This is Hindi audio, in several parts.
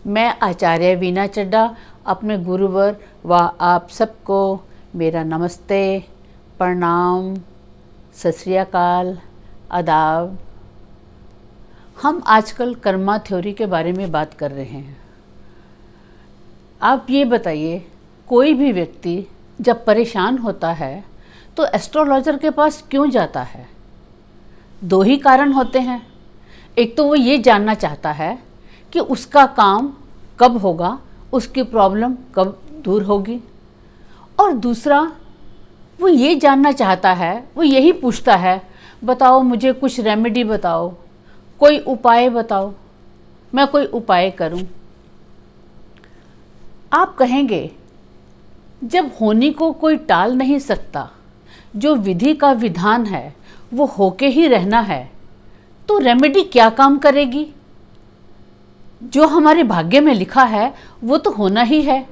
मैं आचार्य वीना चड्ढा अपने गुरुवर व आप सबको मेरा नमस्ते, प्रणाम, सत श्री अकाल, आदाब। हम आजकल कर्मा थ्योरी के बारे में बात कर रहे हैं। आप ये बताइए, कोई भी व्यक्ति जब परेशान होता है तो एस्ट्रोलॉजर के पास क्यों जाता है? दो ही कारण होते हैं। एक तो वो ये जानना चाहता है कि उसका काम कब होगा, उसकी प्रॉब्लम कब दूर होगी, और दूसरा वो ये जानना चाहता है, वो यही पूछता है, बताओ मुझे कुछ रेमेडी बताओ, कोई उपाय बताओ, मैं कोई उपाय करूं। आप कहेंगे, जब होने को कोई टाल नहीं सकता, जो विधि का विधान है वो होके ही रहना है, तो रेमेडी क्या काम करेगी? जो हमारे भाग्य में लिखा है वो तो होना ही है,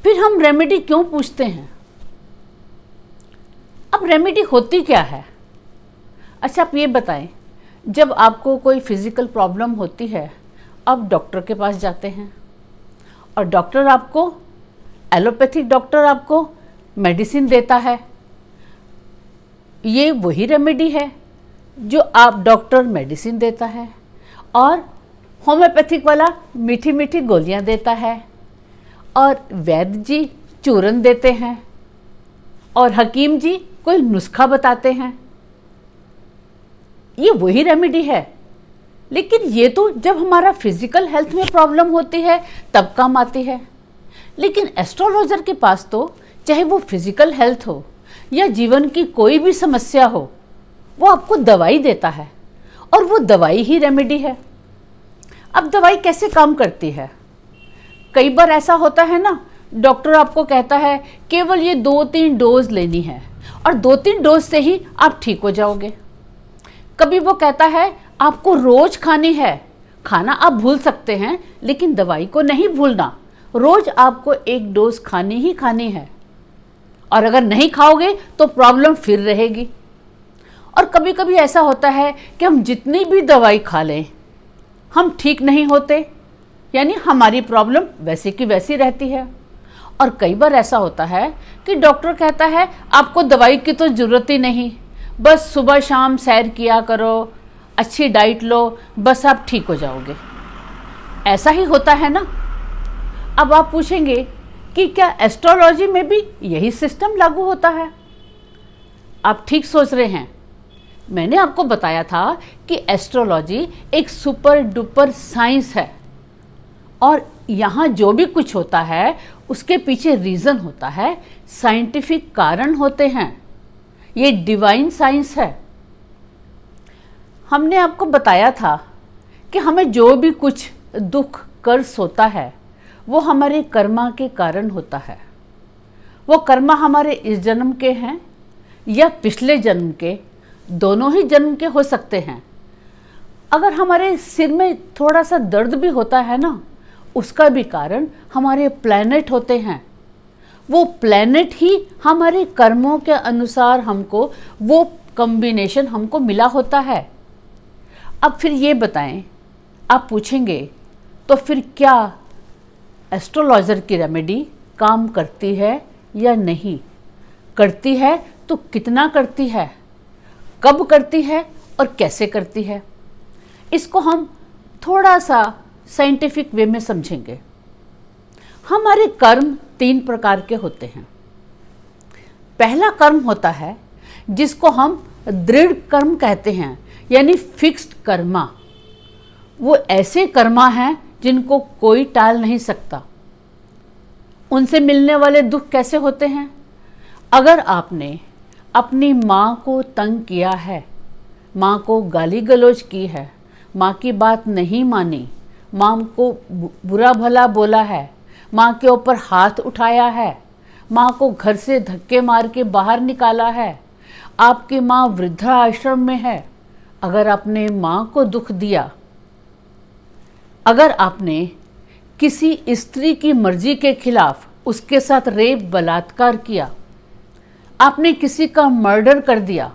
फिर हम रेमेडी क्यों पूछते हैं? अब रेमेडी होती क्या है? अच्छा, आप ये बताएं, जब आपको कोई फिजिकल प्रॉब्लम होती है, आप डॉक्टर के पास जाते हैं और डॉक्टर आपको, एलोपैथिक डॉक्टर आपको मेडिसिन देता है। ये वही रेमेडी है जो आप डॉक्टर मेडिसिन देता है, और होम्योपैथिक वाला मीठी मीठी गोलियां देता है, और वैद्य जी चूरन देते हैं, और हकीम जी कोई नुस्खा बताते हैं। ये वही रेमेडी है, लेकिन ये तो जब हमारा फिजिकल हेल्थ में प्रॉब्लम होती है तब काम आती है। लेकिन एस्ट्रोलॉजर के पास तो चाहे वो फिजिकल हेल्थ हो या जीवन की कोई भी समस्या हो, वो आपको दवाई देता है, और वो दवाई ही रेमेडी है। अब दवाई कैसे काम करती है? कई बार ऐसा होता है ना, डॉक्टर आपको कहता है केवल ये 2-3 डोज लेनी है, और 2-3 डोज से ही आप ठीक हो जाओगे। कभी वो कहता है आपको रोज खानी है, खाना आप भूल सकते हैं लेकिन दवाई को नहीं भूलना, रोज आपको 1 डोज खानी ही खानी है, और अगर नहीं खाओगे तो प्रॉब्लम फिर रहेगी। और कभी कभी ऐसा होता है कि हम जितनी भी दवाई खा लें हम ठीक नहीं होते, यानी हमारी प्रॉब्लम वैसे की वैसी रहती है। और कई बार ऐसा होता है कि डॉक्टर कहता है आपको दवाई की तो ज़रूरत ही नहीं, बस सुबह शाम सैर किया करो, अच्छी डाइट लो, बस आप ठीक हो जाओगे। ऐसा ही होता है ना। अब आप पूछेंगे कि क्या एस्ट्रोलॉजी में भी यही सिस्टम लागू होता है? आप ठीक सोच रहे हैं। मैंने आपको बताया था कि एस्ट्रोलॉजी एक सुपर डुपर साइंस है, और यहाँ जो भी कुछ होता है उसके पीछे रीज़न होता है, साइंटिफिक कारण होते हैं। ये डिवाइन साइंस है। हमने आपको बताया था कि हमें जो भी कुछ दुख कर्ज होता है वो हमारे कर्मा के कारण होता है। वो कर्मा हमारे इस जन्म के हैं या पिछले जन्म के, दोनों ही जन्म के हो सकते हैं। अगर हमारे सिर में थोड़ा सा दर्द भी होता है ना, उसका भी कारण हमारे प्लैनेट होते हैं। वो प्लैनेट ही हमारे कर्मों के अनुसार हमको वो कॉम्बिनेशन हमको मिला होता है। अब फिर ये बताएं, आप पूछेंगे तो फिर क्या एस्ट्रोलॉजर की रेमेडी काम करती है या नहीं? करती है तो कितना करती है, कब करती है और कैसे करती है? इसको हम थोड़ा सा साइंटिफिक वे में समझेंगे। हमारे कर्म 3 प्रकार के होते हैं। पहला कर्म होता है जिसको हम दृढ़ कर्म कहते हैं, यानी फिक्स्ड कर्मा। वो ऐसे कर्मा हैं जिनको कोई टाल नहीं सकता। उनसे मिलने वाले दुख कैसे होते हैं? अगर आपने अपनी माँ को तंग किया है, माँ को गाली गलौज की है, माँ की बात नहीं मानी, माँ को बुरा भला बोला है, माँ के ऊपर हाथ उठाया है, माँ को घर से धक्के मार के बाहर निकाला है, आपकी माँ वृद्धाश्रम में है, अगर आपने माँ को दुख दिया, अगर आपने किसी स्त्री की मर्जी के खिलाफ उसके साथ रेप बलात्कार किया, आपने किसी का मर्डर कर दिया,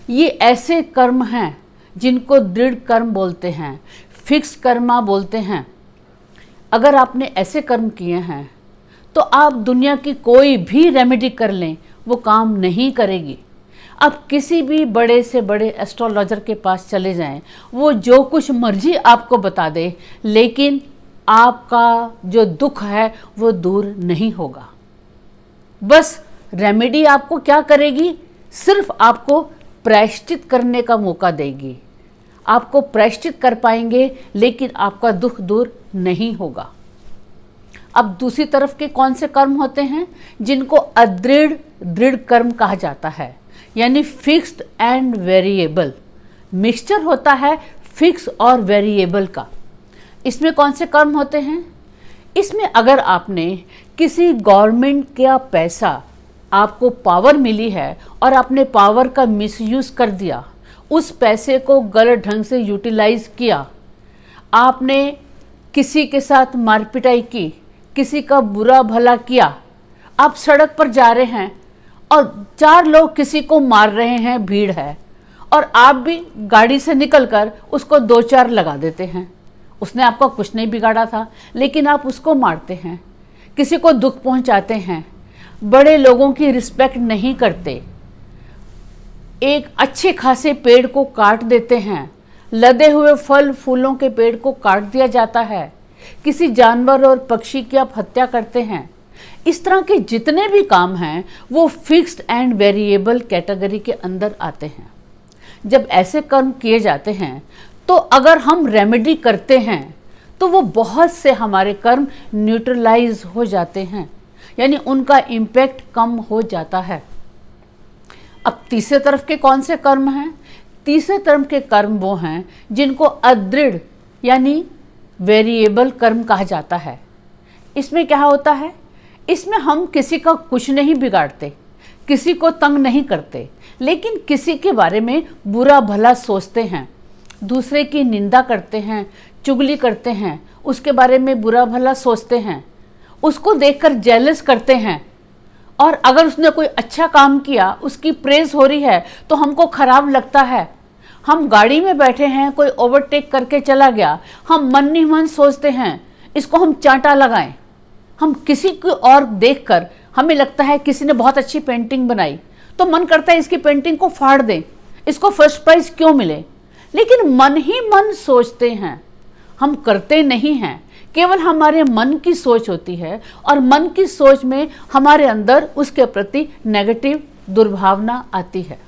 ये ऐसे कर्म हैं जिनको दृढ़ कर्म बोलते हैं, फिक्स कर्मा बोलते हैं। अगर आपने ऐसे कर्म किए हैं तो आप दुनिया की कोई भी रेमेडी कर लें, वो काम नहीं करेगी। आप किसी भी बड़े से बड़े एस्ट्रोलॉजर के पास चले जाएं, वो जो कुछ मर्जी आपको बता दे, लेकिन आपका जो दुख है वो दूर नहीं होगा। बस रेमेडी आपको क्या करेगी, सिर्फ आपको प्रायश्चित करने का मौका देगी। आपको प्रायश्चित कर पाएंगे, लेकिन आपका दुख दूर नहीं होगा। अब दूसरी तरफ के कौन से कर्म होते हैं, जिनको अदृढ़ दृढ़ कर्म कहा जाता है, यानी फिक्स्ड एंड वेरिएबल। मिक्सचर होता है फिक्स और वेरिएबल का। इसमें कौन से कर्म होते हैं, इसमें अगर आपने किसी गवर्नमेंट का पैसा, आपको पावर मिली है और आपने पावर का मिसयूज कर दिया, उस पैसे को गलत ढंग से यूटिलाइज किया, आपने किसी के साथ मारपिटाई की, किसी का बुरा भला किया, आप सड़क पर जा रहे हैं और 4 लोग किसी को मार रहे हैं, भीड़ है, और आप भी गाड़ी से निकलकर उसको 2-4 लगा देते हैं। उसने आपका कुछ नहीं बिगाड़ा था, लेकिन आप उसको मारते हैं, किसी को दुख पहुंचाते हैं, बड़े लोगों की रिस्पेक्ट नहीं करते, एक अच्छे खासे पेड़ को काट देते हैं, लदे हुए फल फूलों के पेड़ को काट दिया जाता है, किसी जानवर और पक्षी की आप हत्या करते हैं। इस तरह के जितने भी काम हैं वो फिक्स्ड एंड वेरिएबल कैटेगरी के अंदर आते हैं। जब ऐसे कर्म किए जाते हैं तो अगर हम रेमेडी करते हैं तो वो बहुत से हमारे कर्म न्यूट्रलाइज हो जाते हैं, यानी उनका इम्पैक्ट कम हो जाता है। अब तीसरे तरफ के कौन से कर्म हैं, तीसरे तरफ के कर्म वो हैं जिनको अदृढ़ यानी वेरिएबल कर्म कहा जाता है। इसमें क्या होता है, इसमें हम किसी का कुछ नहीं बिगाड़ते, किसी को तंग नहीं करते, लेकिन किसी के बारे में बुरा भला सोचते हैं, दूसरे की निंदा करते हैं, चुगली करते हैं, उसके बारे में बुरा भला सोचते हैं, उसको देखकर जेलस करते हैं, और अगर उसने कोई अच्छा काम किया, उसकी प्रेज हो रही है तो हमको खराब लगता है। हम गाड़ी में बैठे हैं, कोई ओवरटेक करके चला गया, हम मन ही मन सोचते हैं इसको हम चांटा लगाएं। हम किसी को और देखकर हमें लगता है किसी ने बहुत अच्छी पेंटिंग बनाई तो मन करता है इसकी पेंटिंग को फाड़ दें, इसको फर्स्ट प्राइज क्यों मिले, लेकिन मन ही मन सोचते हैं, हम करते नहीं हैं। केवल हमारे मन की सोच होती है और मन की सोच में हमारे अंदर उसके प्रति नेगेटिव दुर्भावना आती है।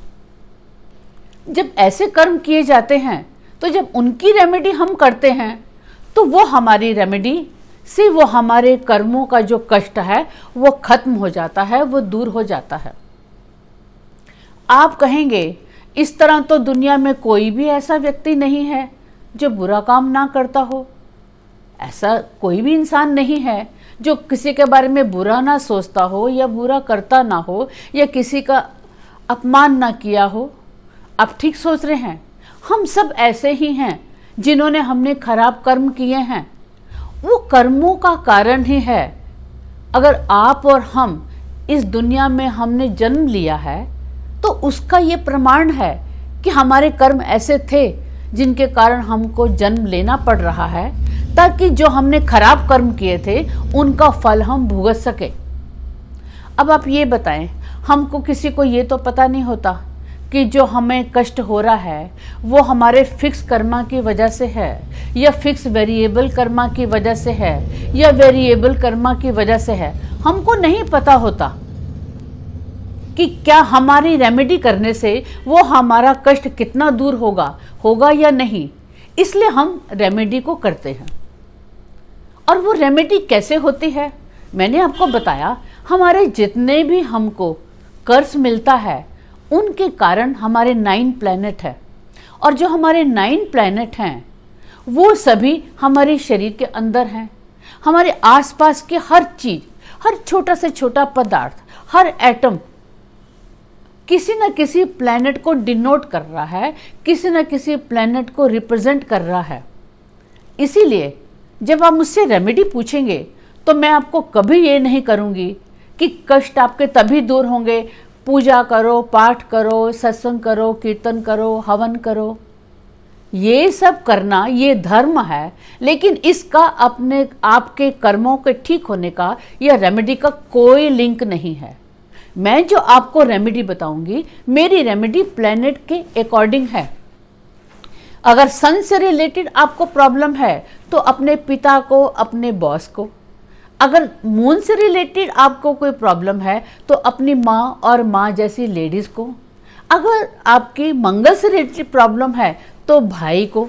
जब ऐसे कर्म किए जाते हैं तो जब उनकी रेमेडी हम करते हैं तो वो हमारी रेमेडी से वो हमारे कर्मों का जो कष्ट है वो खत्म हो जाता है, वो दूर हो जाता है। आप कहेंगे इस तरह तो दुनिया में कोई भी ऐसा व्यक्ति नहीं है जो बुरा काम ना करता हो, ऐसा कोई भी इंसान नहीं है जो किसी के बारे में बुरा ना सोचता हो या बुरा करता ना हो या किसी का अपमान ना किया हो। आप ठीक सोच रहे हैं, हम सब ऐसे ही हैं जिन्होंने हमने खराब कर्म किए हैं, वो कर्मों का कारण ही है। अगर आप और हम इस दुनिया में हमने जन्म लिया है तो उसका ये प्रमाण है कि हमारे कर्म ऐसे थे जिनके कारण हमको जन्म लेना पड़ रहा है, ताकि जो हमने खराब कर्म किए थे उनका फल हम भुगत सके। अब आप ये बताएं, हमको किसी को ये तो पता नहीं होता कि जो हमें कष्ट हो रहा है वो हमारे फिक्स कर्मा की वजह से है या फिक्स वेरिएबल कर्मा की वजह से है या वेरिएबल कर्मा की वजह से है। हमको नहीं पता होता कि क्या हमारी रेमेडी करने से वो हमारा कष्ट कितना दूर होगा या नहीं, इसलिए हम रेमेडी को करते हैं। और वो रेमेडी कैसे होती है, मैंने आपको बताया, हमारे जितने भी हमको कर्ज मिलता है उनके कारण हमारे 9 प्लैनेट है, और जो हमारे 9 प्लैनेट हैं वो सभी हमारे शरीर के अंदर हैं। हमारे आसपास के हर चीज, हर छोटा से छोटा पदार्थ, हर एटम किसी न किसी प्लैनेट को डिनोट कर रहा है, किसी न किसी प्लैनेट को रिप्रेजेंट कर रहा है। इसीलिए जब आप मुझसे रेमेडी पूछेंगे तो मैं आपको कभी ये नहीं करूँगी कि कष्ट आपके तभी दूर होंगे, पूजा करो, पाठ करो, सत्संग करो, कीर्तन करो, हवन करो। ये सब करना ये धर्म है, लेकिन इसका अपने आपके कर्मों के ठीक होने का या रेमेडी का कोई लिंक नहीं है। मैं जो आपको रेमेडी बताऊंगी, मेरी रेमेडी प्लेनेट के अकॉर्डिंग है। अगर सन से रिलेटेड आपको प्रॉब्लम है तो अपने पिता को, अपने बॉस को। अगर मून से रिलेटेड आपको कोई प्रॉब्लम है तो अपनी माँ और माँ जैसी लेडीज़ को। अगर आपकी मंगल से रिलेटेड प्रॉब्लम है तो भाई को।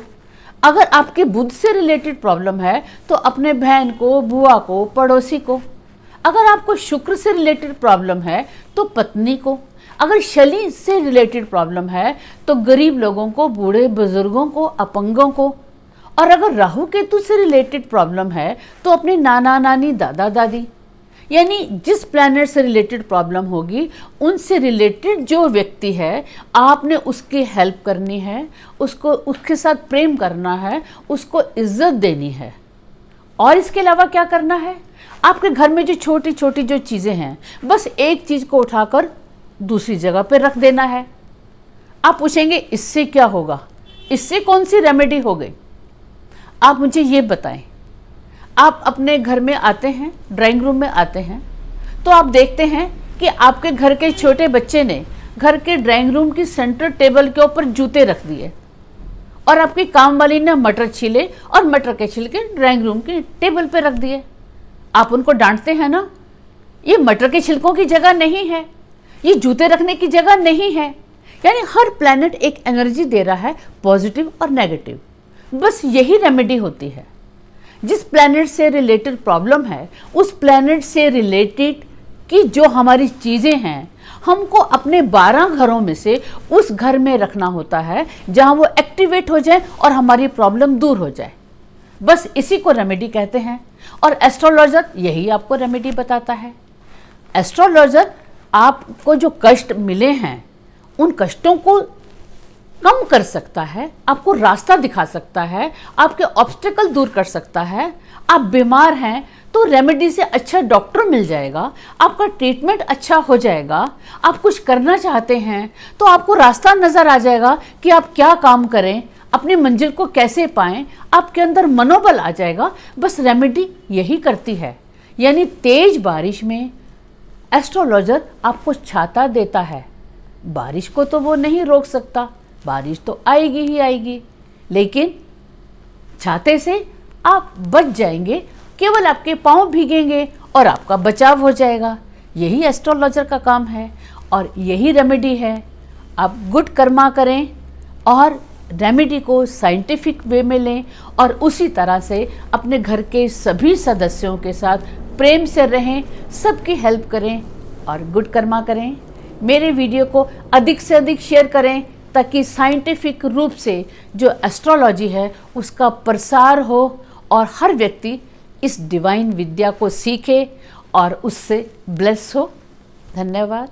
अगर आपके बुध से रिलेटेड प्रॉब्लम है तो अपने बहन को, बुआ को, पड़ोसी को। अगर आपको शुक्र से रिलेटेड प्रॉब्लम है तो पत्नी को। अगर शनि से रिलेटेड प्रॉब्लम है तो गरीब लोगों को, बूढ़े बुजुर्गों को, अपंगों को। और अगर राहु केतु से रिलेटेड प्रॉब्लम है तो अपने नाना नानी, दादा दादी। यानी जिस प्लैनेट से रिलेटेड प्रॉब्लम होगी, उनसे रिलेटेड जो व्यक्ति है, आपने उसकी हेल्प करनी है, उसको उसके साथ प्रेम करना है, उसको इज्जत देनी है। और इसके अलावा क्या करना है, आपके घर में जो छोटी छोटी जो चीज़ें हैं, बस एक चीज़ को उठाकर दूसरी जगह पर रख देना है। आप पूछेंगे इससे क्या होगा, इससे कौन सी रेमेडी हो गई? आप मुझे ये बताएं। आप अपने घर में आते हैं, ड्राइंग रूम में आते हैं, तो आप देखते हैं कि आपके घर के छोटे बच्चे ने घर के ड्राइंग रूम की सेंटर टेबल के ऊपर जूते रख दिए, और आपकी काम वाली ने मटर छीले और मटर के छिलके ड्राइंग रूम की टेबल पे रख दिए। आप उनको डांटते हैं ना, ये मटर के छिलकों की जगह नहीं है, ये जूते रखने की जगह नहीं है। यानी हर प्लैनेट एक एनर्जी दे रहा है, पॉजिटिव और नेगेटिव। बस यही रेमेडी होती है। जिस प्लैनेट से रिलेटेड प्रॉब्लम है, उस प्लैनेट से रिलेटेड की जो हमारी चीज़ें हैं, हमको अपने 12 घरों में से उस घर में रखना होता है जहां वो एक्टिवेट हो जाए और हमारी प्रॉब्लम दूर हो जाए। बस इसी को रेमेडी कहते हैं, और एस्ट्रोलॉजर यही आपको रेमेडी बताता है। एस्ट्रोलॉजर आपको जो कष्ट मिले हैं, उन कष्टों को कम कर सकता है, आपको रास्ता दिखा सकता है, आपके ऑब्स्टेकल दूर कर सकता है। आप बीमार हैं तो रेमेडी से अच्छा डॉक्टर मिल जाएगा, आपका ट्रीटमेंट अच्छा हो जाएगा। आप कुछ करना चाहते हैं तो आपको रास्ता नज़र आ जाएगा कि आप क्या काम करें, अपनी मंजिल को कैसे पाएं, आपके अंदर मनोबल आ जाएगा। बस रेमेडी यही करती है। यानी तेज बारिश में एस्ट्रोलॉजर आपको छाता देता है। बारिश को तो वो नहीं रोक सकता, बारिश तो आएगी ही आएगी, लेकिन छाते से आप बच जाएंगे, केवल आपके पाँव भीगेंगे और आपका बचाव हो जाएगा। यही एस्ट्रोलॉजर का काम है और यही रेमेडी है। आप गुड कर्मा करें और रेमेडी को साइंटिफिक वे में लें, और उसी तरह से अपने घर के सभी सदस्यों के साथ प्रेम से रहें, सबकी हेल्प करें और गुड कर्मा करें। मेरे वीडियो को अधिक से अधिक शेयर करें ताकि साइंटिफिक रूप से जो एस्ट्रोलॉजी है उसका प्रसार हो और हर व्यक्ति इस डिवाइन विद्या को सीखे और उससे ब्लेस हो। धन्यवाद।